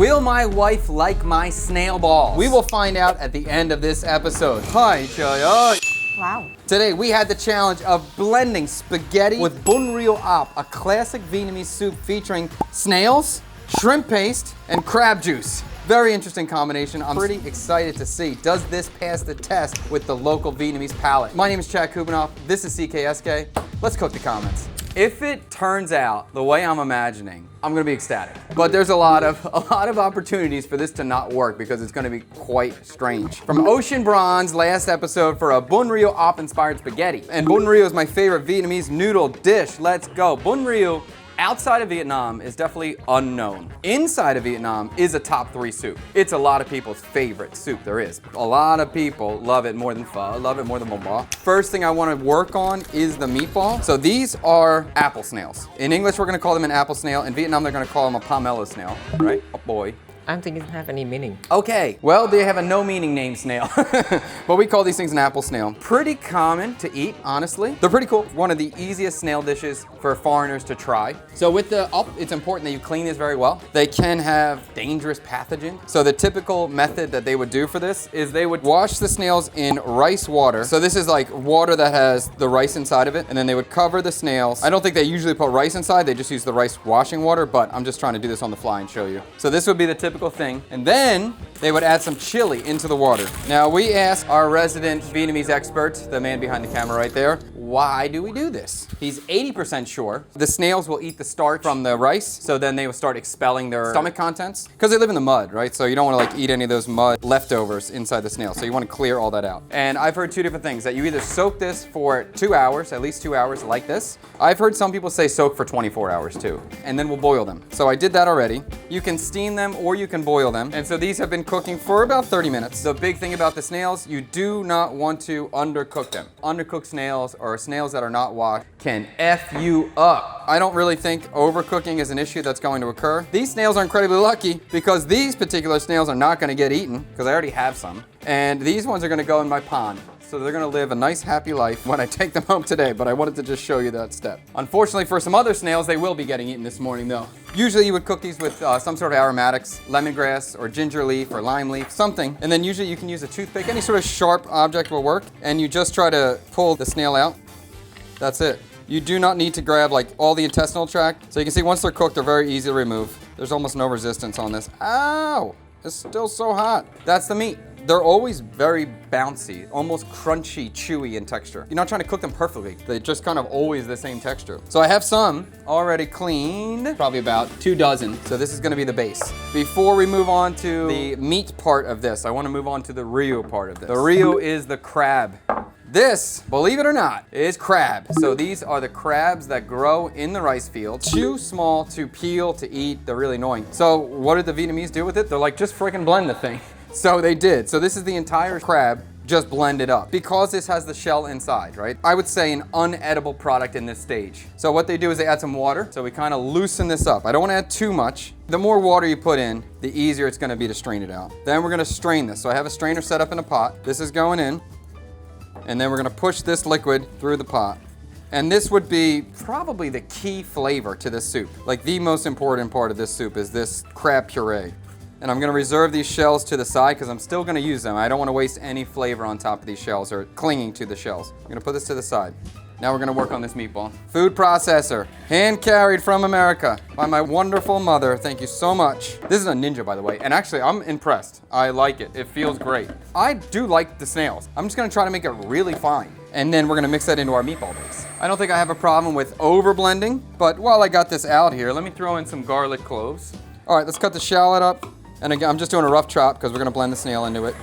Will my wife like my snail balls? We will find out at the end of this episode. Hi, Chaya. Wow. Today we had the challenge of blending spaghetti with bun ryu ap, a classic Vietnamese soup featuring snails, shrimp paste, and crab juice. Very interesting combination. I'm pretty excited to see. Does this pass the test with the local Vietnamese palate? My name is Chad Kubanoff. This is CKSK. Let's cook the comments. If it turns out the way I'm imagining, I'm gonna be ecstatic. But there's a lot of opportunities for this to not work because it's gonna be quite strange. From Ocean Bronze last episode for a bun ryu ap inspired spaghetti. And bun ryu is my favorite Vietnamese noodle dish. Let's go. Bun ryu outside of Vietnam is definitely unknown. Inside of Vietnam is a top 3 soup. It's a lot of people's favorite soup there is. A lot of people love it more than pho, love it more than bun bò. First thing I want to work on is the meatball. So these are apple snails. In English, we're going to call them an apple snail. In Vietnam, they're going to call them a pomelo snail, right? Oh boy. I don't think it have any meaning. Okay, well, they have a no meaning name snail. But we call these things an apple snail. Pretty common to eat, honestly. They're pretty cool. One of the easiest snail dishes for foreigners to try. So with the up, it's important that you clean these very well. They can have dangerous pathogens. So the typical method that they would do for this is they would wash the snails in rice water. So this is like water that has the rice inside of it, and then they would cover the snails. I don't think they usually put rice inside, they just use the rice washing water, but I'm just trying to do this on the fly and show you. So this would be the typical thing. And then they would add some chili into the water. Now we asked our resident Vietnamese expert, the man behind the camera right there, why do we do this? He's 80% sure the snails will eat the starch from the rice, so then they will start expelling their stomach contents because they live in the mud, right? So you don't want to like eat any of those mud leftovers inside the snail. So you want to clear all that out. And I've heard 2 different things, that you either soak this for 2 hours, at least 2 hours like this. I've heard some people say soak for 24 hours too, and then we'll boil them. So I did that already. You can steam them or you can boil them. And so these have been cooking for about 30 minutes. The big thing about the snails, you do not want to undercook them. Undercooked snails or snails that are not washed can F you up. I don't really think overcooking is an issue that's going to occur. These snails are incredibly lucky because these particular snails are not gonna get eaten because I already have some. And these ones are gonna go in my pond. So they're gonna live a nice, happy life when I take them home today, but I wanted to just show you that step. Unfortunately for some other snails, they will be getting eaten this morning though. Usually you would cook these with some sort of aromatics, lemongrass or ginger leaf or lime leaf, something. And then usually you can use a toothpick, any sort of sharp object will work. And you just try to pull the snail out. That's it. You do not need to grab like all the intestinal tract. So you can see once they're cooked, they're very easy to remove. There's almost no resistance on this. Ow, it's still so hot. That's the meat. They're always very bouncy, almost crunchy, chewy in texture. You're not trying to cook them perfectly. They're just kind of always the same texture. So I have some already cleaned, probably about 2 dozen. So this is gonna be the base. Before we move on to the meat part of this, I wanna move on to the ryu part of this. The ryu is the crab. This, believe it or not, is crab. So these are the crabs that grow in the rice field. Too small to peel, to eat. They're really annoying. So what did the Vietnamese do with it? They're like, just freaking blend the thing. So they did. So this is the entire crab just blended up because this has the shell inside, right? I would say an unedible product in this stage. So what they do is they add some water. So we kind of loosen this up. I don't want to add too much. The more water you put in, the easier it's going to be to strain it out. Then we're going to strain this. So I have a strainer set up in a pot. This is going in. And then we're gonna push this liquid through the pot. And this would be probably the key flavor to this soup. Like the most important part of this soup is this crab puree. And I'm gonna reserve these shells to the side because I'm still gonna use them. I don't wanna waste any flavor on top of these shells or clinging to the shells. I'm gonna put this to the side. Now we're gonna work on this meatball. Food processor, hand carried from America by my wonderful mother. Thank you so much. This is a Ninja, by the way. And actually, I'm impressed. I like it. It feels great. I do like the snails. I'm just gonna try to make it really fine. And then we're gonna mix that into our meatball base. I don't think I have a problem with over blending, but while I got this out here, let me throw in some garlic cloves. All right, let's cut the shallot up. And again, I'm just doing a rough chop because we're gonna blend the snail into it.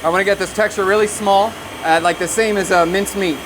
I wanna get this texture really small, like the same as minced meat.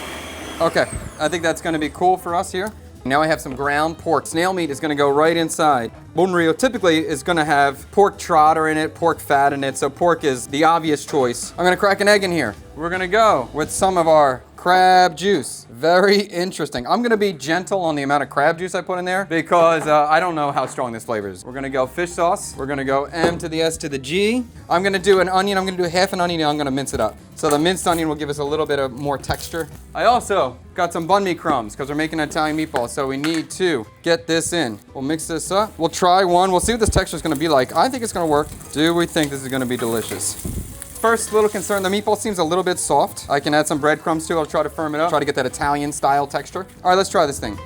Okay, I think that's gonna be cool for us here. Now I have some ground pork. Snail meat is gonna go right inside. Bun ryu typically is gonna have pork trotter in it, pork fat in it, so pork is the obvious choice. I'm gonna crack an egg in here. We're gonna go with some of our crab juice. Very interesting. I'm gonna be gentle on the amount of crab juice I put in there because I don't know how strong this flavor is. We're gonna go fish sauce. We're gonna go M to the S to the G. I'm gonna do an onion. I'm gonna do half an onion and I'm gonna mince it up. So the minced onion will give us a little bit of more texture. I also got some bun meat crumbs because we're making an Italian meatball, so we need to get this in. We'll mix this up. We'll try one. We'll see what this texture is gonna be like. I think it's gonna work. Do we think this is gonna be delicious? First little concern, the meatball seems a little bit soft. I can add some breadcrumbs too. I'll try to firm it up. Try to get that Italian style texture. All right, let's try this thing.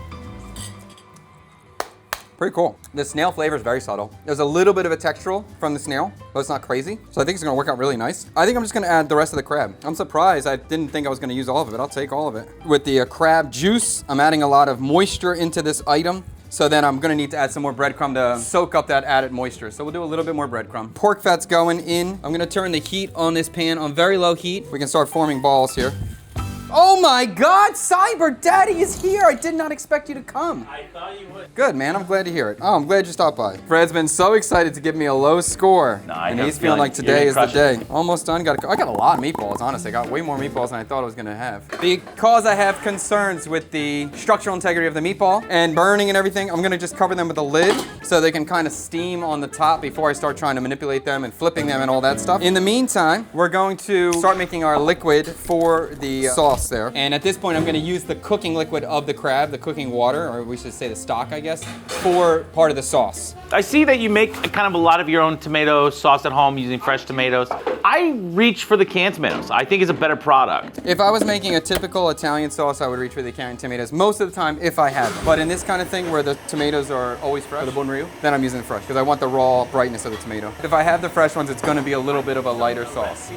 Pretty cool. The snail flavor is very subtle. There's a little bit of a textural from the snail, but it's not crazy. So I think it's gonna work out really nice. I think I'm just gonna add the rest of the crab. I'm surprised. I didn't think I was gonna use all of it. I'll take all of it. With the crab juice, I'm adding a lot of moisture into this item. So then I'm gonna need to add some more breadcrumb to soak up that added moisture. So we'll do a little bit more breadcrumb. Pork fat's going in. I'm gonna turn the heat on this pan on very low heat. We can start forming balls here. Oh my God, Cyber Daddy is here. I did not expect you to come. I thought you would. Good, man. I'm glad to hear it. Oh, I'm glad you stopped by. Fred's been so excited to give me a low score. And he's feeling like today is the day. Almost done. I got a lot of meatballs, honestly. I got way more meatballs than I thought I was going to have. Because I have concerns with the structural integrity of the meatball and burning and everything, I'm going to just cover them with a lid so they can kind of steam on the top before I start trying to manipulate them and flipping them and all that stuff. In the meantime, we're going to start making our liquid for the sauce there. And at this point, I'm gonna use the cooking liquid of the crab, the cooking water, or we should say the stock, I guess, for part of the sauce. I see that you make kind of a lot of your own tomato sauce at home using fresh tomatoes. I reach for the canned tomatoes. I think it's a better product. If I was making a typical Italian sauce, I would reach for the canned tomatoes most of the time if I had them. But in this kind of thing where the tomatoes are always fresh, for the bun ryu, then I'm using the fresh because I want the raw brightness of the tomato. If I have the fresh ones, it's gonna be a little bit of a lighter sauce.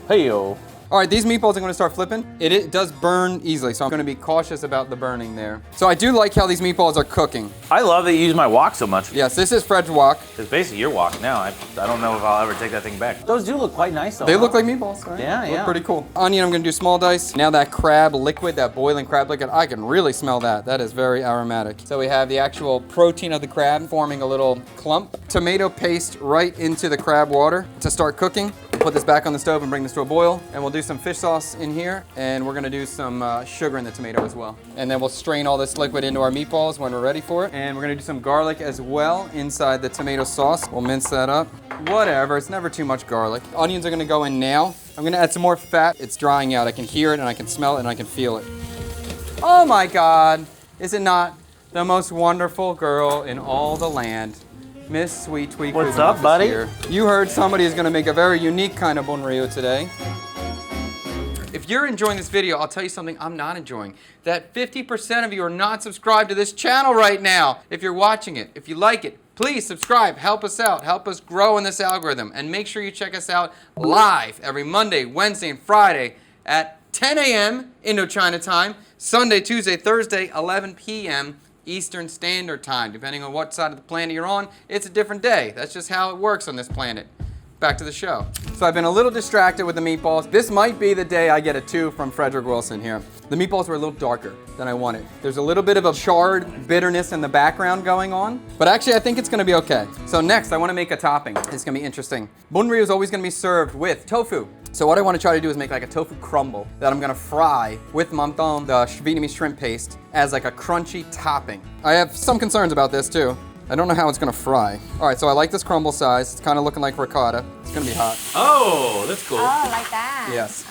Hey-yo. All right, these meatballs are gonna start flipping. It does burn easily, so I'm gonna be cautious about the burning there. So I do like how these meatballs are cooking. I love that you use my wok so much. Yes, this is Fred's wok. It's basically your wok now. I don't know if I'll ever take that thing back. Those do look quite nice though. They look like meatballs, right? Yeah, Look pretty cool. Onion, I'm gonna do small dice. Now that crab liquid, that boiling crab liquid, I can really smell that. That is very aromatic. So we have the actual protein of the crab forming a little clump. Tomato paste right into the crab water to start cooking. We'll put this back on the stove and bring this to a boil. And we'll do some fish sauce in here. And we're gonna do some sugar in the tomato as well. And then we'll strain all this liquid into our meatballs when we're ready for it. And we're gonna do some garlic as well inside the tomato sauce. We'll mince that up. Whatever, it's never too much garlic. Onions are gonna go in now. I'm gonna add some more fat. It's drying out. I can hear it and I can smell it and I can feel it. Oh my God, is it not the most wonderful girl in all the land? Miss Sweet Tweet. What's up, buddy? Here. You heard somebody is gonna make a very unique kind of bun ryu today. If you're enjoying this video, I'll tell you something I'm not enjoying. That 50% of you are not subscribed to this channel right now. If you're watching it, if you like it, please subscribe, help us out, help us grow in this algorithm. And make sure you check us out live every Monday, Wednesday, and Friday at 10 a.m. Indochina time, Sunday, Tuesday, Thursday, 11 p.m. Eastern Standard Time. Depending on what side of the planet you're on, it's a different day. That's just how it works on this planet. Back to the show. So I've been a little distracted with the meatballs. This might be the day I get a 2 from Frederick Wilson here. The meatballs were a little darker than I wanted. There's a little bit of a charred bitterness in the background going on, but actually I think it's gonna be okay. So next I wanna make a topping. It's gonna be interesting. Bun ryu is always gonna be served with tofu. So what I wanna try to do is make like a tofu crumble that I'm gonna fry with mamton, the Vietnamese shrimp paste, as like a crunchy topping. I have some concerns about this too. I don't know how it's gonna fry. All right, so I like this crumble size. It's kind of looking like ricotta. It's gonna be hot. Oh, that's cool. Oh, like that. Yes.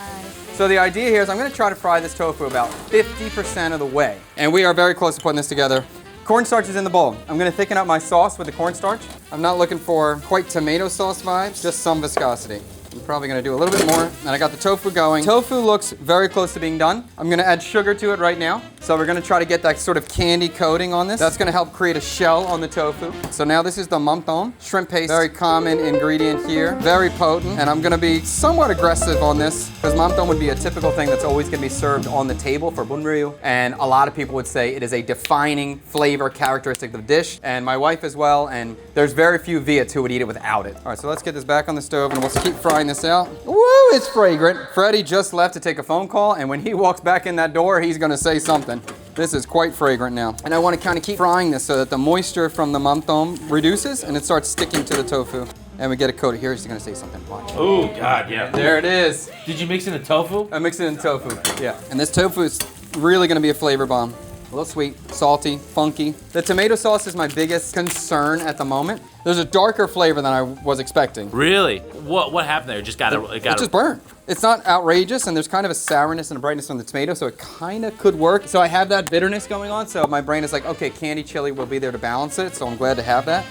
So the idea here is I'm gonna try to fry this tofu about 50% of the way. And we are very close to putting this together. Cornstarch is in the bowl. I'm gonna thicken up my sauce with the cornstarch. I'm not looking for quite tomato sauce vibes, just some viscosity. I'm probably gonna do a little bit more. And I got the tofu going. Tofu looks very close to being done. I'm gonna add sugar to it right now. So we're gonna try to get that sort of candy coating on this. That's gonna help create a shell on the tofu. So now this is the mamton, shrimp paste, very common ingredient here, very potent. And I'm gonna be somewhat aggressive on this because mamton would be a typical thing that's always gonna be served on the table for bun ryu. And a lot of people would say it is a defining flavor characteristic of the dish. And my wife as well. And there's very few Viets who would eat it without it. All right, so let's get this back on the stove and we'll keep frying this out. Woo, it's fragrant. Freddie just left to take a phone call, and when he walks back in that door, he's gonna say something. This is quite fragrant now. And I wanna kinda keep frying this so that the moisture from the mamton reduces and it starts sticking to the tofu. And we get it coated. Here's gonna say something. Watch. Oh, God, yeah. There it is. Did you mix in the tofu? I mix it in tofu. Yeah. And this tofu is really gonna be a flavor bomb. A little sweet, salty, funky. The tomato sauce is my biggest concern at the moment. There's a darker flavor than I was expecting. Really? What happened there? It just got It just burned. It's not outrageous, and there's kind of a sourness and a brightness from the tomato, so it kind of could work. So I have that bitterness going on, so my brain is like, okay, candy chili will be there to balance it, so I'm glad to have that.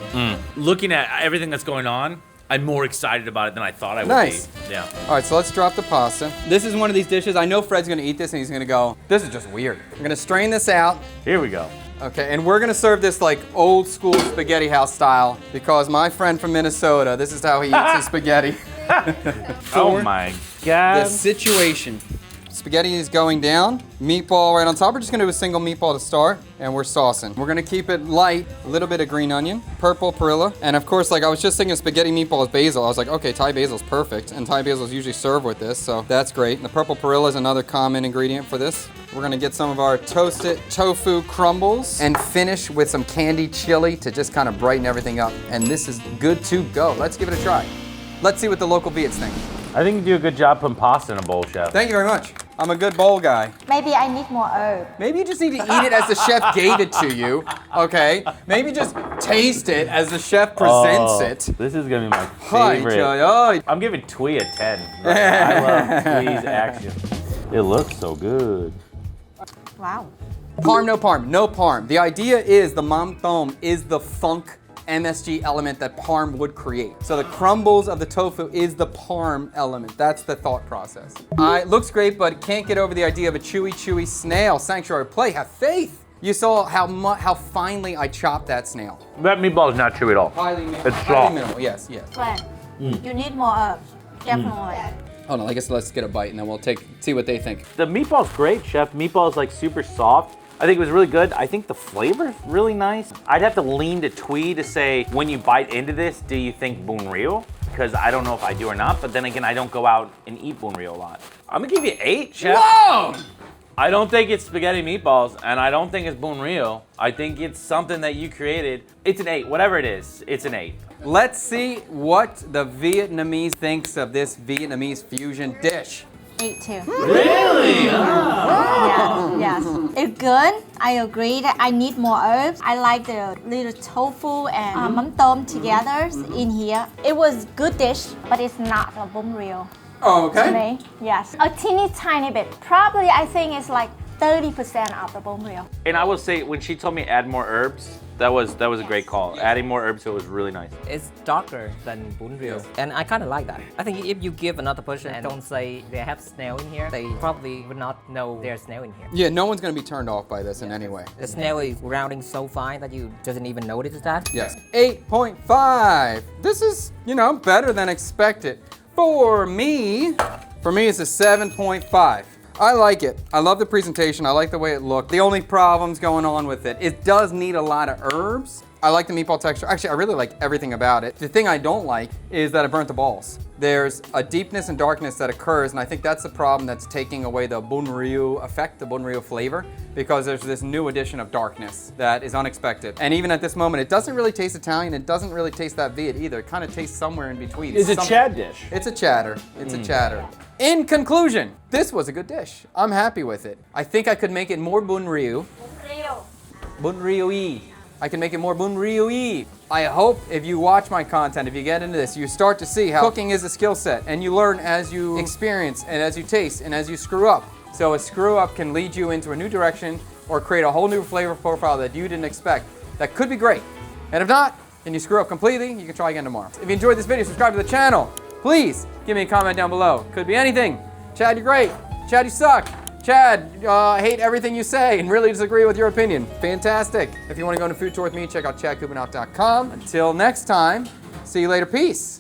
Looking at everything that's going on, I'm more excited about it than I thought I would Nice. be. Yeah. All right, so let's drop the pasta. This is one of these dishes. I know Fred's gonna eat this, and he's gonna go, this is just weird. I'm gonna strain this out. Here we go. Okay, and we're gonna serve this like old school spaghetti house style because my friend from Minnesota, this is how he eats his spaghetti. Oh my God. The situation. Spaghetti is going down, meatball right on top. We're just gonna do a single meatball to start, and we're saucing. We're gonna keep it light, a little bit of green onion, purple perilla, and of course, like I was just thinking spaghetti meatball with basil. I was like, okay, Thai basil's perfect, and Thai basil's usually served with this, so that's great. And the purple perilla is another common ingredient for this. We're gonna get some of our toasted tofu crumbles and finish with some candied chili to just kind of brighten everything up. And this is good to go. Let's give it a try. Let's see what the local Viets think. I think you do a good job putting pasta in a bowl, Chef. Thank you very much. I'm a good bowl guy. Maybe I need more herb. Maybe you just need to eat it as the chef gave it to you, okay? Maybe just taste it as the chef presents it. This is gonna be my Hi, favorite. Joy. I'm giving Twee a 10. I love Twee's action. It looks so good. Wow. Parm, no parm, no parm. The idea is the mam thom is the funk MSG element that parm would create. So the crumbles of the tofu is the parm element. That's the thought process. It looks great, but can't get over the idea of a chewy snail. Sanctuary play, have faith. You saw how finely I chopped that snail. That meatball is not chewy at all. It's soft. Minimal, yes. Glenn, you need more herbs. Definitely. Hold on, I guess let's get a bite and then we'll see what they think. The meatball's great, Chef. Meatball's like super soft. I think it was really good. I think the flavor's really nice. I'd have to lean to Twee to say, when you bite into this, do you think bun ryu? Because I don't know if I do or not, but then again, I don't go out and eat bun ryu a lot. I'm gonna give you 8, Chef. Whoa! I don't think it's spaghetti meatballs, and I don't think it's bun ryu. I think it's something that you created. It's an 8, whatever it is, it's an 8. Let's see what the Vietnamese thinks of this Vietnamese fusion dish. 8 too. Really? Yes. It's good. I agree that I need more herbs. I like the little tofu and mắm tôm together in here. It was good dish, but it's not a bún riêu. Oh, okay. To me, yes. A teeny tiny bit. Probably I think it's like 30% of the bún riêu. And I will say, when she told me add more herbs, that was a great call. Adding more herbs to it was really nice. It's darker than bún riêu, and I kind of like that. I think if you give another person and don't say they have snail in here, they probably would not know there's snail in here. Yeah, no one's gonna be turned off by this in any way. The snail is rounding so fine that you doesn't even notice that. Yes. 8.5. This is, better than expected. For me, it's a 7.5. I like it. I love the presentation. I like the way it looked. The only problems going on with it does need a lot of herbs. I like the meatball texture. Actually, I really like everything about it. The thing I don't like is that it burnt the balls. There's a deepness and darkness that occurs, and I think that's the problem that's taking away the bun ryu effect, the bun ryu flavor, because there's this new addition of darkness that is unexpected. And even at this moment, it doesn't really taste Italian. It doesn't really taste that Viet either. It kind of tastes somewhere in between. It's a Chad dish. It's a chatter. It's a chatter. In conclusion, this was a good dish. I'm happy with it. I think I could make it more bun ryu. Bun ryu-y. I can make it more bun ryu-y. I hope if you watch my content, if you get into this, you start to see how cooking is a skill set, and you learn as you experience and as you taste and as you screw up. So a screw up can lead you into a new direction or create a whole new flavor profile that you didn't expect. That could be great. And if not, and you screw up completely, you can try again tomorrow. If you enjoyed this video, subscribe to the channel. Please give me a comment down below. Could be anything. Chad, you're great. Chad, you suck. Chad, I hate everything you say and really disagree with your opinion. Fantastic. If you want to go on a food tour with me, check out chadkubinoff.com. Until next time, see you later. Peace.